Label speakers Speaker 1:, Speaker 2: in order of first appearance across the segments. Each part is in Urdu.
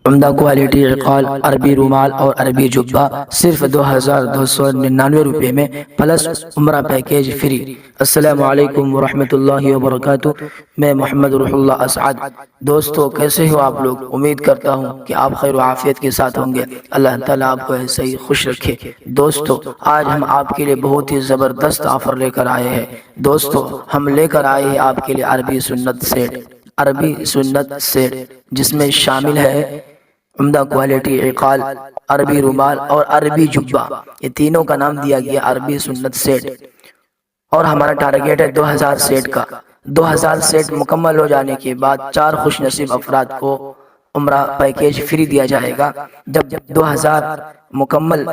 Speaker 1: عمدہ کوالٹی عقال، عربی رومال اور عربی جبہ صرف 2299 میں، پلس عمرہ پیکیج فری۔ السلام علیکم ورحمۃ اللہ وبرکاتہ۔ میں محمد روح اللہ اسعد۔ دوستو کیسے ہو آپ لوگ؟ امید کرتا ہوں کہ آپ خیر و عافیت کے ساتھ ہوں گے۔ اللہ تعالیٰ آپ کو ایسے ہی خوش رکھے۔ دوستو آج ہم آپ کے لیے بہت ہی زبردست آفر لے کر آئے ہیں۔ دوستو ہم لے کر آئے ہیں آپ کے لیے عربی سنت سیٹ، عربی سنت سیٹ جس میں شامل ہے عمدہ کوالٹی عقال، عربی رومال اور عربی جبہ۔ یہ تینوں کا نام دیا گیا عربی سنت سیٹ، اور ہمارا ٹارگیٹ ہے 2000 سیٹ کا۔ 2000 سیٹ مکمل ہو جانے کے بعد 4 خوش نصیب افراد کو عمرہ پیکیج فری دیا جائے گا۔ جب 2000 مکمل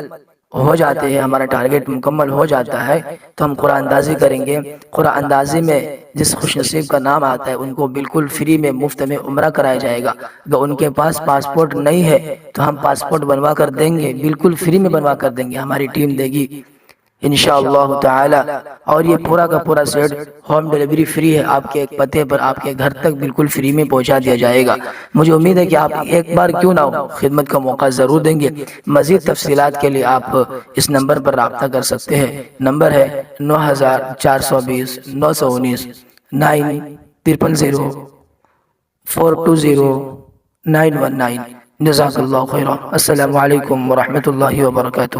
Speaker 1: ہو جاتے ہیں، ہمارا ٹارگیٹ مکمل ہو جاتا ہے، تو ہم قرآن اندازی کریں گے۔ قرآن اندازی میں جس خوش نصیب کا نام آتا ہے ان کو بالکل فری میں، مفت میں عمرہ کرایا جائے گا۔ اگر ان کے پاس پاسپورٹ نہیں ہے تو ہم پاسپورٹ بنوا کر دیں گے، بالکل فری میں بنوا کر دیں گے، ہماری ٹیم دے گی انشاءاللہ تعالی۔ اور یہ پورا کا پورا سیٹ ہوم ڈیلیوری فری ہے، آپ کے ایک پتے پر آپ کے گھر تک بالکل فری میں پہنچا دیا جائے گا۔ مجھے امید ہے کہ آپ ایک بار کیوں نہ ہو خدمت کا موقع ضرور دیں گے۔ مزید تفصیلات کے لیے آپ اس نمبر پر رابطہ کر سکتے ہیں۔ نمبر ہے 9420 919 9000 420 919۔ جزاک اللہ خیرا۔ السلام علیکم ورحمۃ اللہ وبرکاتہ۔